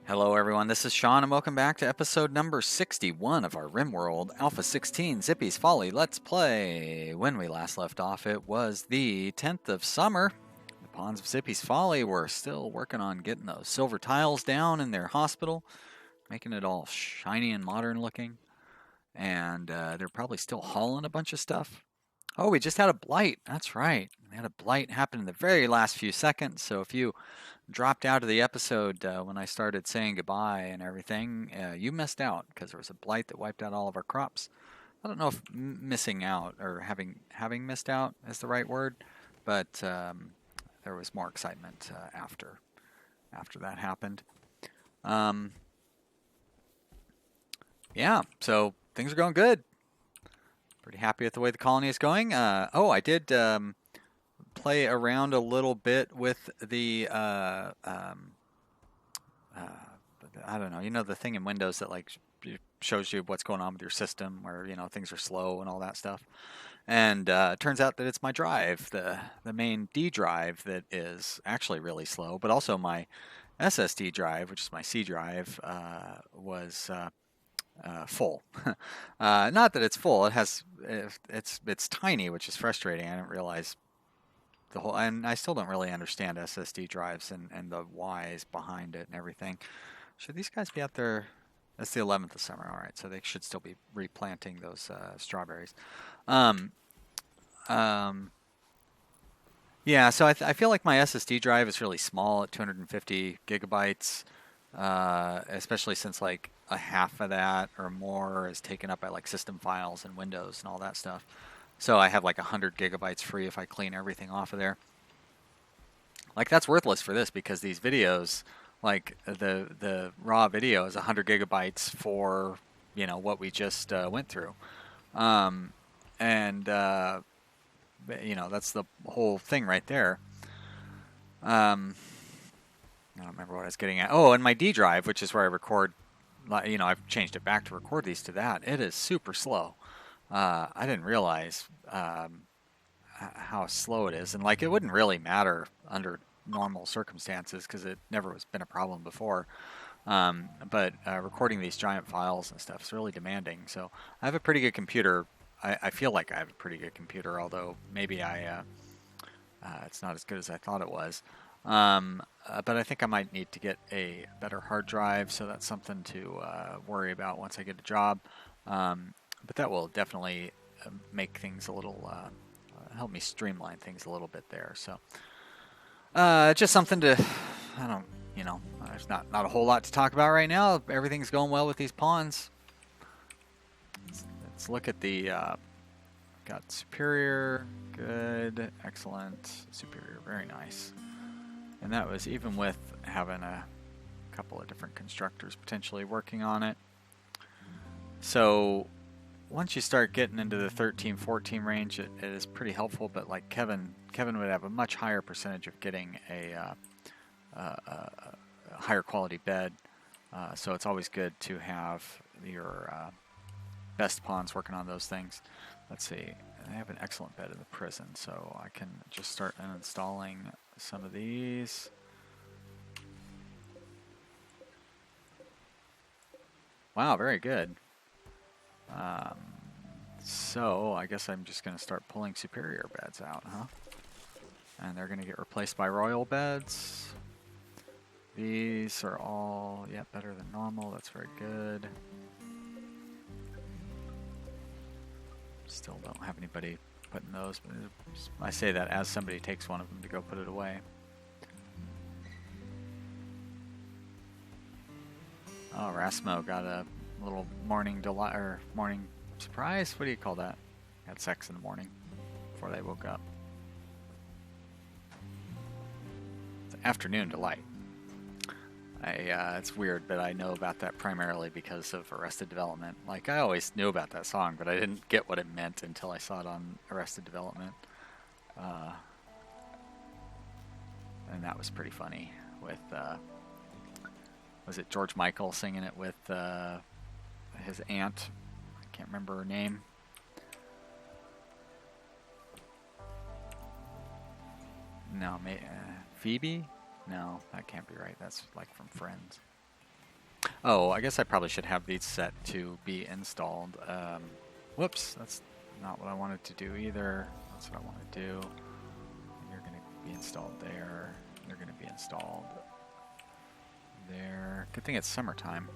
Hello everyone, this is Sean and welcome back to episode number 61 of our Rimworld A16 Zippy's Folly Let's Play. When we last left off, it was the 10th of summer. The pawns of Zippy's Folly were still working on getting those silver tiles down in their hospital, making it all shiny and modern looking. And they're probably still hauling a bunch of stuff. Oh, we just had a blight. That's right. We had a blight happen in the very last few seconds. So if you dropped out of the episode when I started saying goodbye and everything, you missed out because there was a blight that wiped out all of our crops. I don't know if missing out or having missed out is the right word, but there was more excitement after that happened. Yeah, so things are going good. Pretty happy with the way the colony is going. I did play around a little bit with the I don't know, the thing in Windows that like shows you what's going on with your system, where things are slow and all that stuff. And it turns out that it's my drive, the main D drive, that is actually really slow, but also my SSD drive, which is my C drive, was full. Not that it's full; it's tiny, which is frustrating. I didn't realize and I still don't really understand SSD drives and the whys behind it and everything. Should these guys be out there? That's the 11th of summer. All right, so they should still be replanting those strawberries. Um, um, yeah, so I feel like my SSD drive is really small at 250 gigabytes, especially since like a half of that or more is taken up by like system files and Windows and all that stuff. So I have like 100 gigabytes free if I clean everything off of there. Like that's worthless for this because these videos, like the raw video is 100 gigabytes for what we just went through, um, and that's the whole thing right there. I don't remember what I was getting at. Oh, and my D drive, which is where I record. I've changed it back to record these to that. It is super slow. I didn't realize how slow it is, and like it wouldn't really matter under normal circumstances because it never has been a problem before. But recording these giant files and stuff is really demanding. So I have a pretty good computer. I feel like I have a pretty good computer, although maybe it's not as good as I thought it was. But I think I might need to get a better hard drive, so that's something to worry about once I get a job. But that will definitely make things a little, help me streamline things a little bit there. So just something to, I don't, there's not a whole lot to talk about right now. Everything's going well with these pawns. Let's look at the, got superior, good, excellent, superior, very nice. And that was even with having a couple of different constructors potentially working on it. So once you start getting into the 13, 14 range, it is pretty helpful. But like Kevin would have a much higher percentage of getting a higher quality bed. So it's always good to have your best pawns working on those things. Let's see. I have an excellent bed in the prison, so I can just start uninstalling some of these. Wow, very good. So I guess I'm just going to start pulling superior beds out, huh? And they're going to get replaced by royal beds. These are all, better than normal. That's very good. Still don't have anybody putting those, but I say that as somebody takes one of them to go put it away. Oh, Rasmo got a little morning delight or morning surprise. What do you call that? Had sex in the morning before they woke up. It's an afternoon delight. It's weird, but I know about that primarily because of Arrested Development. Like, I always knew about that song, but I didn't get what it meant until I saw it on Arrested Development. And that was pretty funny with, was it George Michael singing it with his aunt? I can't remember her name. No, Phoebe? No, that can't be right. That's like from Friends. Oh, I guess I probably should have these set to be installed. Whoops, that's not what I wanted to do either. That's what I want to do. You're going to be installed there. You're going to be installed there. Good thing it's summertime.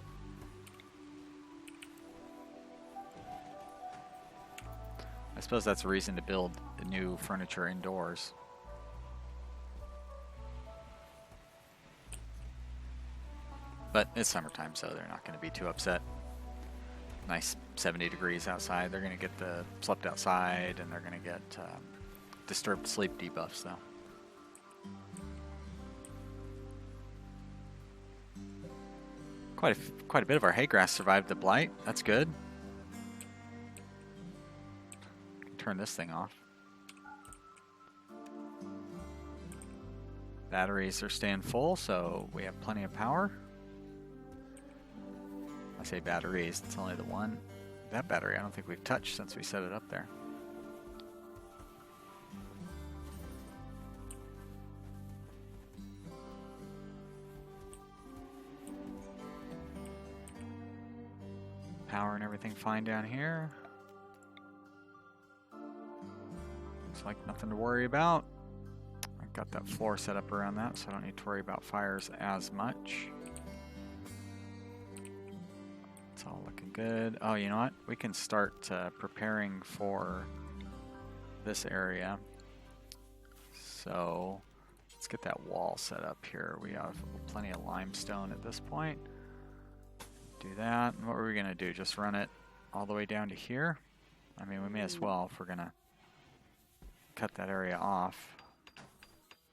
I suppose that's a reason to build new furniture indoors. But it's summertime, so they're not going to be too upset. Nice 70 degrees outside. They're going to get the slept outside, and they're going to get disturbed sleep debuffs, though. Quite a bit of our hay grass survived the blight. That's good. Turn this thing off. Batteries are staying full, so we have plenty of power. I say batteries, it's only the one. That battery I don't think we've touched since we set it up there. Power and everything fine down here. Looks like nothing to worry about. I've got that floor set up around that, so I don't need to worry about fires as much. It's all looking good. Oh, you know what? We can start preparing for this area. So let's get that wall set up here. We have plenty of limestone at this point. Do that. And what are we going to do? Just run it all the way down to here? I mean, we may as well if we're going to cut that area off.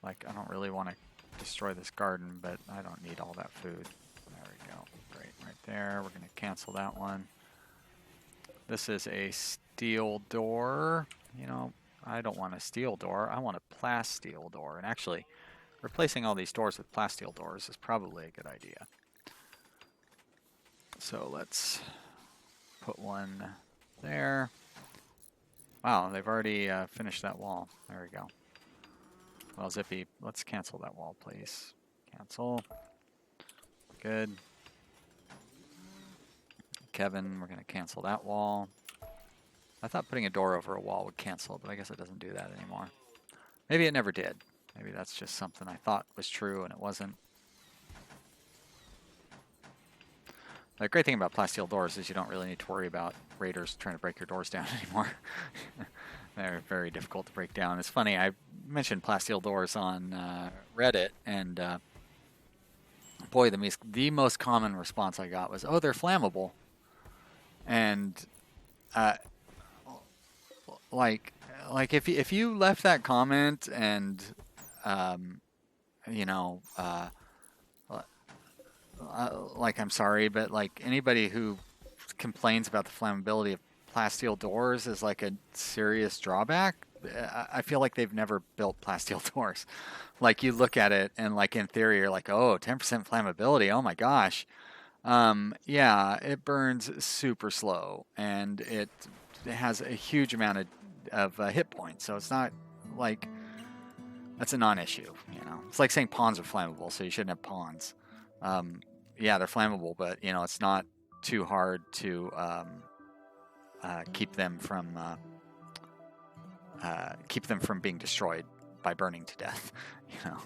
Like, I don't really want to destroy this garden, but I don't need all that food. There we go. Great, right there. We're going to cancel that one. This is a steel door. You know, I don't want a steel door. I want a plasteel door. And actually, replacing all these doors with plasteel doors is probably a good idea. So let's put one there. Wow, they've already finished that wall. There we go. Well, Zippy, let's cancel that wall, please. Cancel. Good. Kevin, we're going to cancel that wall. I thought putting a door over a wall would cancel, but I guess it doesn't do that anymore. Maybe it never did. Maybe that's just something I thought was true and it wasn't. The great thing about plasteel doors is you don't really need to worry about raiders trying to break your doors down anymore. They're very difficult to break down. It's funny, I mentioned plasteel doors on Reddit, and boy, the most common response I got was, "Oh, they're flammable." And like if you left that comment and you know. Like, I'm sorry, but like anybody who complains about the flammability of plasteel doors is like a serious drawback. I feel like they've never built plasteel doors. Like, you look at it and like in theory you're like, oh, 10% flammability. Oh my gosh. Yeah, it burns super slow and it has a huge amount of hit points. So it's not like, that's a non-issue. You know, it's like saying pawns are flammable, so you shouldn't have pawns. Yeah, they're flammable, but you know, it's not too hard to keep them from being destroyed by burning to death. You know,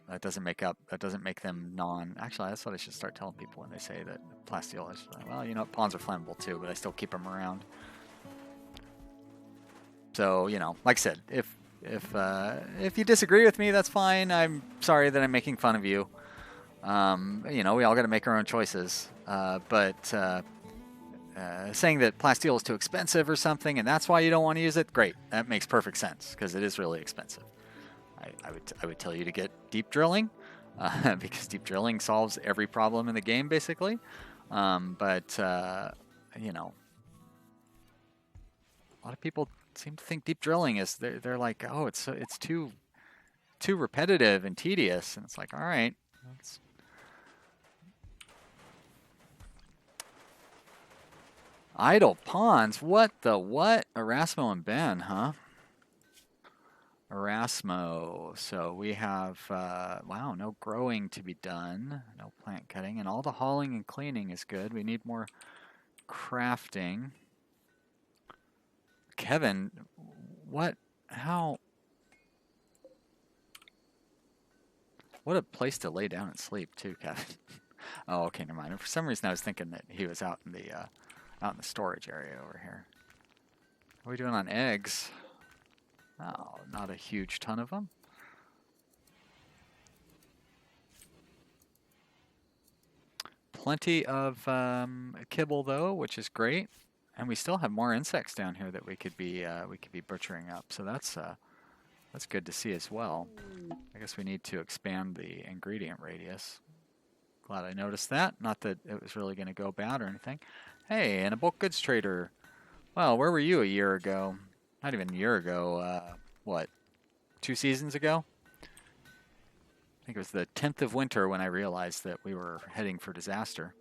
that doesn't make them non. Actually, that's what I should start telling people when they say that plasteel is. Well, you know, pawns are flammable too, but I still keep them around. So you know, like I said, if you disagree with me, that's fine. I'm sorry that I'm making fun of you. You know, we all got to make our own choices. But saying that plasteel is too expensive or something, and that's why you don't want to use it, great. That makes perfect sense because it is really expensive. I would tell you to get deep drilling because deep drilling solves every problem in the game basically. But you know, a lot of people seem to think deep drilling is they're like, oh, it's too repetitive and tedious, and it's like, all right. Idle pawns? What the what? Erasmo and Ben, huh? Erasmo. So we have, wow, no growing to be done. No plant cutting. And all the hauling and cleaning is good. We need more crafting. Kevin, what? How? What a place to lay down and sleep, too, Kevin. Oh, okay, never mind. For some reason, I was thinking that he was out in the storage area over here. What are we doing on eggs? Oh, not a huge ton of them. Plenty of kibble though, which is great, and we still have more insects down here that we could be butchering up. So that's good to see as well. I guess we need to expand the ingredient radius. Glad I noticed that. Not that it was really going to go bad or anything. Hey, and a bulk goods trader. Well, where were you a year ago? Not even a year ago. What? 2 seasons ago? I think it was the 10th of winter when I realized that we were heading for disaster.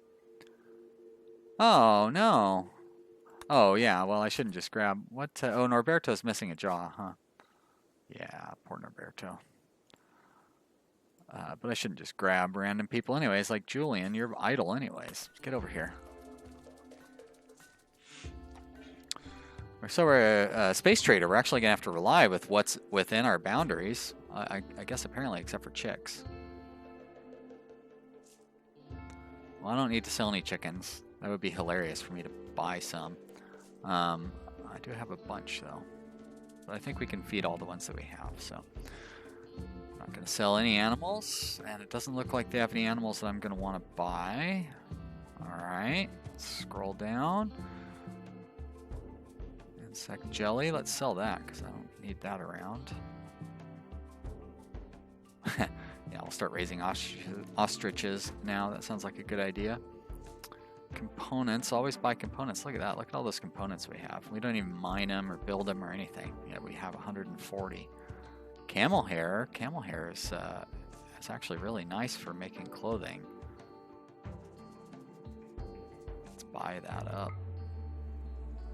Oh, no. Oh, yeah, well, I shouldn't just grab... What? Oh, Norberto's missing a jaw, huh? Yeah, poor Norberto. But I shouldn't just grab random people anyways. Like, Julian, you're idle anyways. Get over here. So we're a space trader. We're actually going to have to rely with what's within our boundaries. I guess apparently except for chicks. Well, I don't need to sell any chickens. That would be hilarious for me to buy some. I do have a bunch though. But I think we can feed all the ones that we have, so. I'm not going to sell any animals. And it doesn't look like they have any animals that I'm going to want to buy. Alright, scroll down. Insect jelly, let's sell that because I don't need that around. Yeah, I'll start raising ostriches now. That sounds like a good idea. Components, always buy components. Look at that. Look at all those components we have. We don't even mine them or build them or anything. Yeah, we have 140. Camel hair. Camel hair is actually really nice for making clothing. Let's buy that up.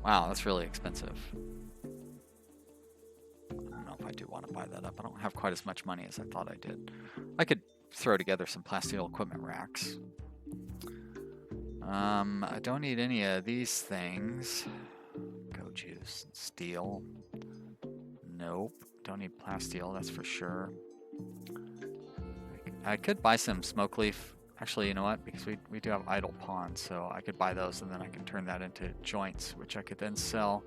Wow, that's really expensive. I don't know if I do want to buy that up. I don't have quite as much money as I thought I did. I could throw together some plasteel equipment racks. I don't need any of these things. Goat juice, steel. Nope, don't need plasteel, that's for sure. I could buy some smoke leaf. Actually, you know what? Because we do have idle pawns, so I could buy those and then I can turn that into joints, which I could then sell.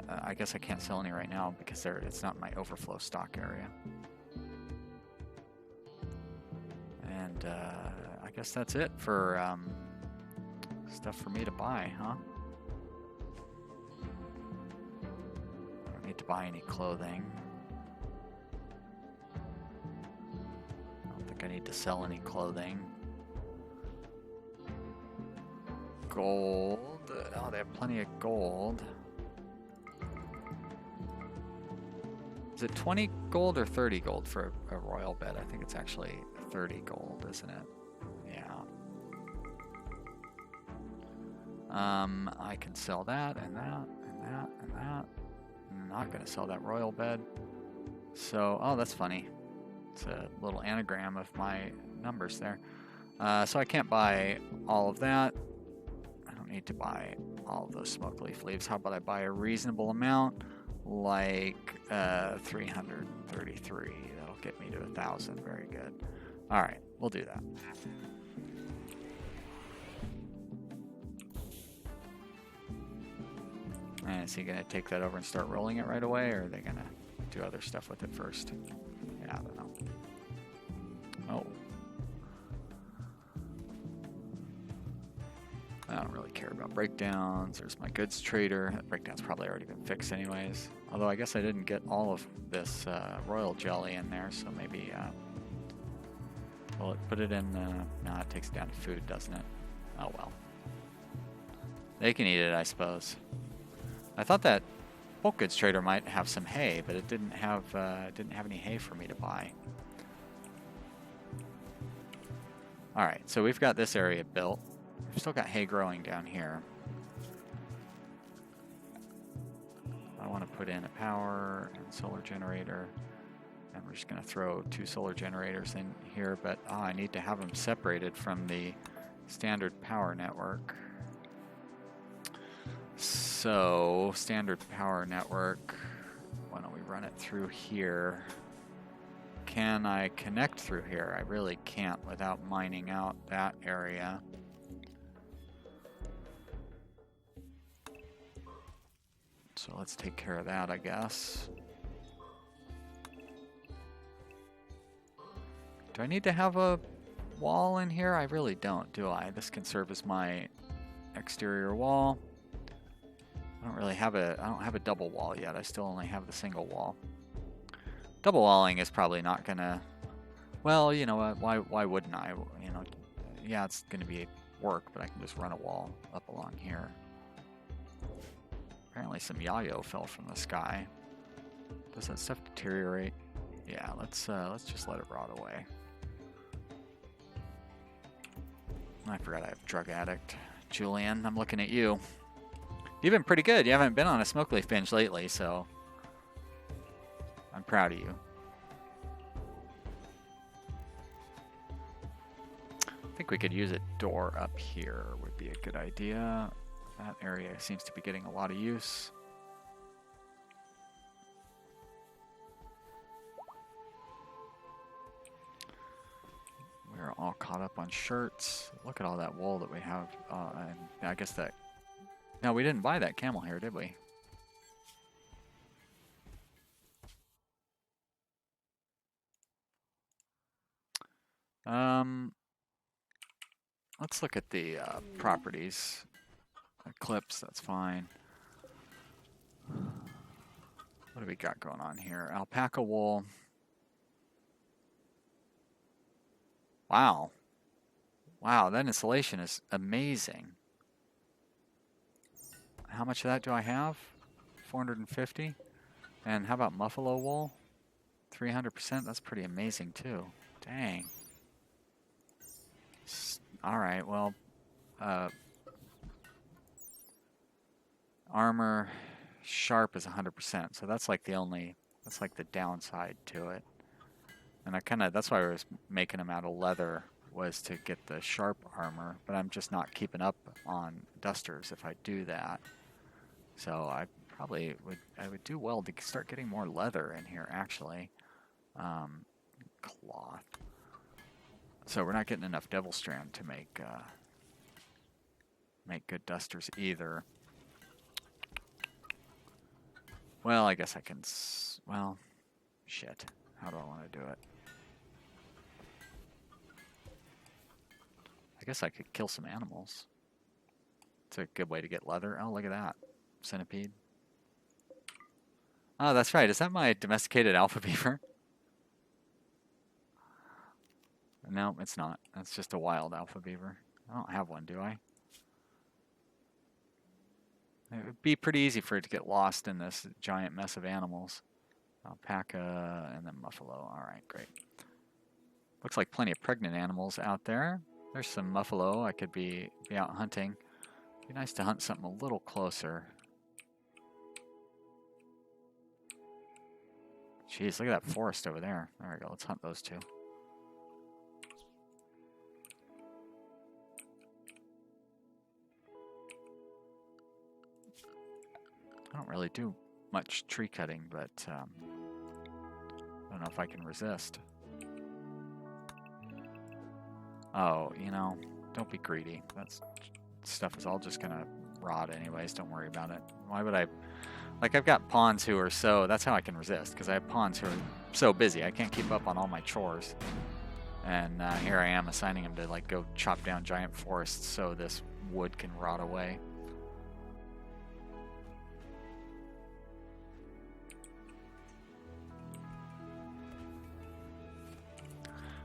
I guess I can't sell any right now because it's not my overflow stock area. And I guess that's it for stuff for me to buy, huh? I don't need to buy any clothing. I need to sell any clothing. Gold. Oh, they have plenty of gold. Is it 20 gold or 30 gold for a royal bed? I think it's actually 30 gold, isn't it? Yeah. I can sell that and that and that and that. I'm not going to sell that royal bed. So, oh, that's funny. It's a little anagram of my numbers there. So I can't buy all of that. I don't need to buy all of those smoke leaf leaves. How about I buy a reasonable amount, like 333. That'll get me to 1,000. Very good. All right, we'll do that. And is he going to take that over and start rolling it right away, or are they going to do other stuff with it first? Yeah, I don't know. Oh. I don't really care about breakdowns. There's my goods trader. That breakdown's probably already been fixed anyways. Although I guess I didn't get all of this royal jelly in there, so maybe... well, put it in... no, it takes it down to food, doesn't it? Oh well. They can eat it, I suppose. I thought that bulk goods trader might have some hay, but it didn't have any hay for me to buy. All right, so we've got this area built. We've still got hay growing down here. I want to put in a power and solar generator. And we're just going to throw 2 solar generators in here, but I need to have them separated from the standard power network. So, standard power network, why don't we run it through here? Can I connect through here? I really can't without mining out that area. So let's take care of that, I guess. Do I need to have a wall in here? I really don't, do I? This can serve as my exterior wall. I don't have a double wall yet. I still only have the single wall. Double walling is probably not gonna, well, you know what, why wouldn't I? You know, yeah, it's gonna be work, but I can just run a wall up along here. Apparently some yayo fell from the sky. Does that stuff deteriorate? Yeah, let's just let it rot away. I forgot I have drug addict. Julian, I'm looking at you. You've been pretty good. You haven't been on a smoke leaf binge lately, so I'm proud of you. I think we could use a door up here would be a good idea. That area seems to be getting a lot of use. We're all caught up on shirts. Look at all that wool that we have. And I guess that... No, we didn't buy that camel hair, did we? Let's look at the properties. Eclipse, that's fine. What do we got going on here? Alpaca wool. Wow. Wow, that insulation is amazing. How much of that do I have? 450. And how about buffalo wool? 300%. That's pretty amazing too. Dang. All right. Well, armor sharp is 100%. So that's like that's like the downside to it. And that's why I was making them out of leather, was to get the sharp armor, but I'm just not keeping up on dusters if I do that. So I would do well to start getting more leather in here, actually. Cloth. So we're not getting enough devil strand to make good dusters either. Well, I guess I can, well, shit. How do I want to do it? I guess I could kill some animals. It's a good way to get leather. Oh, look at that. Centipede. Oh, that's right. Is that my domesticated alpha beaver? No, it's not. That's just a wild alpha beaver. I don't have one, do I? It would be pretty easy for it to get lost in this giant mess of animals. Alpaca and then buffalo. All right, great. Looks like plenty of pregnant animals out there. There's some buffalo. I could be out hunting. It'd be nice to hunt something a little closer. Jeez, look at that forest over there. There we go. Let's hunt those two. I don't really do much tree cutting, but I don't know if I can resist. Oh, you know, don't be greedy. That stuff is all just gonna rot anyways. Don't worry about it. Why would I? Like, I've got pawns who are so... That's how I can resist, because I have pawns who are so busy. I can't keep up on all my chores. And here I am assigning them to, like, go chop down giant forests so this wood can rot away.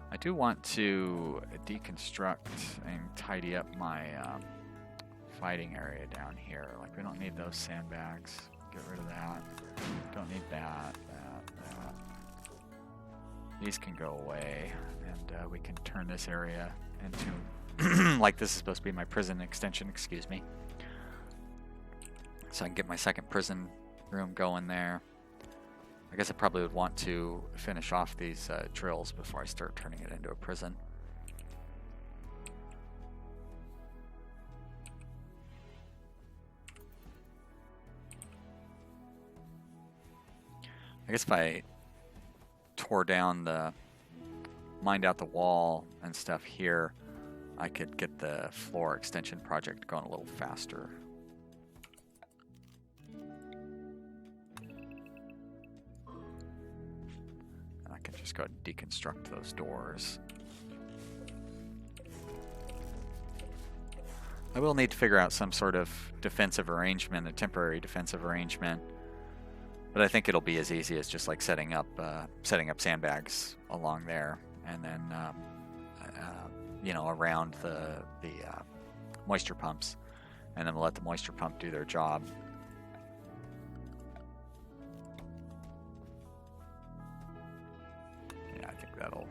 I do want to deconstruct and tidy up my fighting area down here. Like, we don't need those sandbags. Get rid of that. Don't need that. These can go away, and we can turn this area into like, this is supposed to be my prison extension, excuse me. So I can get my second prison room going there. I guess I probably would want to finish off these drills before I start turning it into a prison. I guess if I tore down mined out the wall and stuff here, I could get the floor extension project going a little faster. And I can just go ahead and deconstruct those doors. I will need to figure out some sort of defensive arrangement, a temporary defensive arrangement. But I think it'll be as easy as just like setting up sandbags along there, and then you know, around the moisture pumps, and then we'll let the moisture pump do their job. Yeah, I think that'll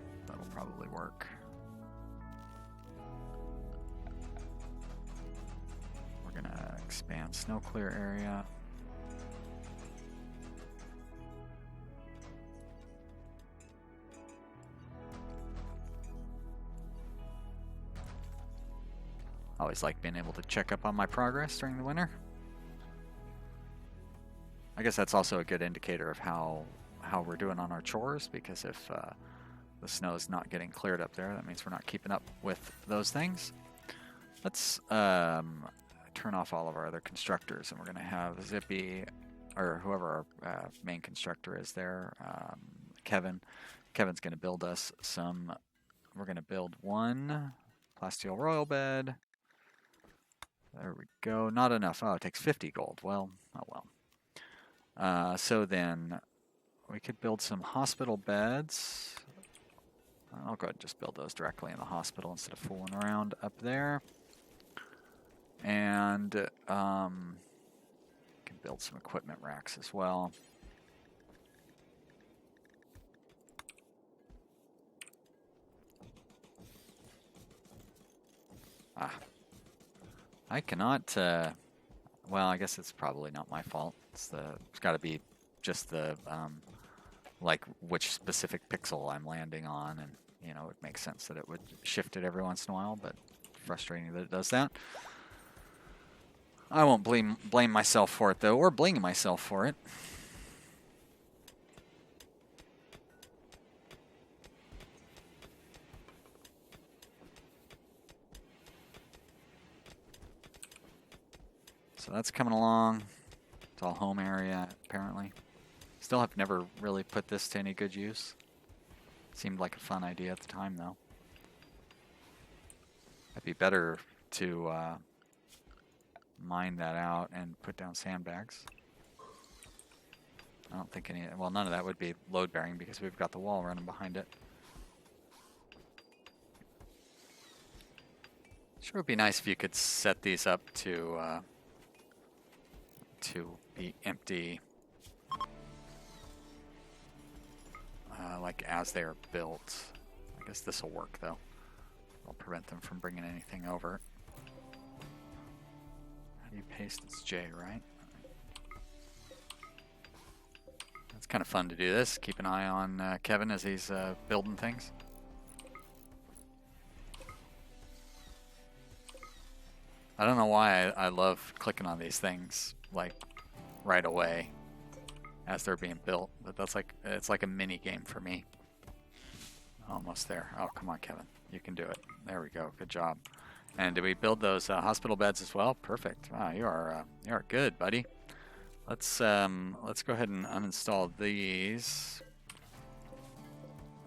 probably work. We're gonna expand snow clear area. Always like being able to check up on my progress during the winter. I guess that's also a good indicator of how we're doing on our chores, because if the snow is not getting cleared up there, that means we're not keeping up with those things. Let's turn off all of our other constructors, and we're going to have Zippy, or whoever our main constructor is there, Kevin. Kevin's going to build us some. We're going to build one plasteel royal bed. There we go. Not enough. Oh, it takes 50 gold. Well, oh well. So then we could build some hospital beds. I'll go ahead and just build those directly in the hospital instead of fooling around up there. And can build some equipment racks as well. I cannot, well, I guess it's probably not my fault. It's got to be just the, like, which specific pixel I'm landing on, and, you know, it makes sense that it would shift it every once in a while, but frustrating that it does that. I won't blame myself for it, though, or blame myself for it. So that's coming along. It's all home area, apparently. Still have never really put this to any good use. Seemed like a fun idea at the time, though. It'd be better to mine that out and put down sandbags. I don't think well, none of that would be load-bearing because we've got the wall running behind it. Sure would be nice if you could set these up to be empty, like as they are built. I guess this will work though. I'll prevent them from bringing anything over. How do you paste? It's J, right? It's kind of fun to do this. Keep an eye on Kevin as he's building things. I don't know why I love clicking on these things like right away as they're being built, but that's like, it's like a mini game for me. Almost there. Oh, come on, Kevin, you can do it. There we go. Good job. And did we build those hospital beds as well? Perfect. Wow, you are good, buddy. Let's go ahead and uninstall these.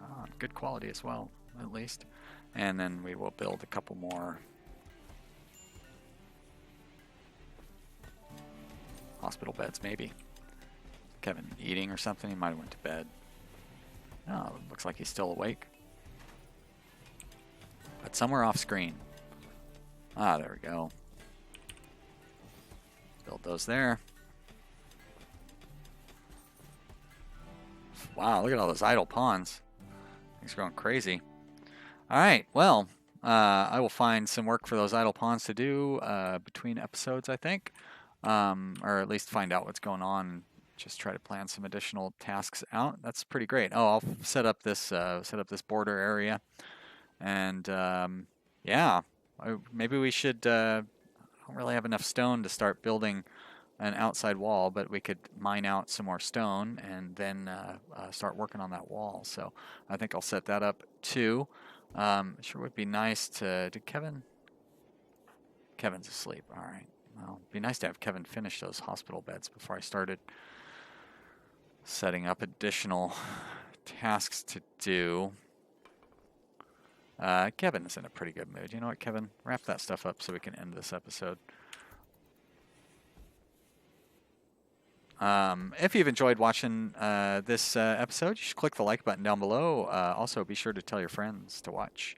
Oh, good quality as well, at least. And then we will build a couple more hospital beds, maybe. Kevin eating or something? He might have went to bed. Oh, looks like he's still awake. But somewhere off screen. Ah, there we go. Build those there. Wow, look at all those idle pawns. Things are going crazy. Alright, well, I will find some work for those idle pawns to do between episodes, I think. Or at least find out what's going on just try to plan some additional tasks out. That's pretty great. Oh, I'll set up this border area, and yeah, maybe we should. I don't really have enough stone to start building an outside wall, but we could mine out some more stone and then start working on that wall. So I think I'll set that up too. It sure would be nice to. Did Kevin? Kevin's asleep. All right. Well, it'd be nice to have Kevin finish those hospital beds before I started setting up additional tasks to do. Kevin is in a pretty good mood. You know what, Kevin? Wrap that stuff up so we can end this episode. If you've enjoyed watching this episode, you should click the like button down below. Also, be sure to tell your friends to watch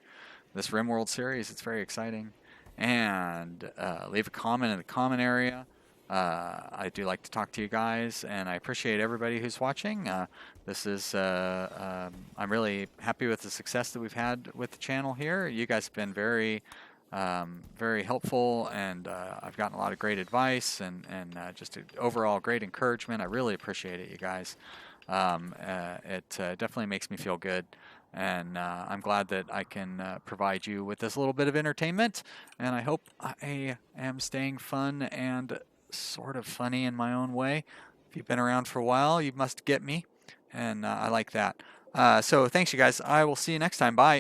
this Rimworld series. It's very exciting. And leave a comment in the comment area. I do like to talk to you guys, and I appreciate everybody who's watching. I'm really happy with the success that we've had with the channel here. You guys have been very helpful, and I've gotten a lot of great advice and just overall great encouragement. I really appreciate it, you guys. It definitely makes me feel good. And I'm glad that I can provide you with this little bit of entertainment. And I hope I am staying fun and sort of funny in my own way. If you've been around for a while, you must get me. And I like that. So thanks, you guys. I will see you next time. Bye.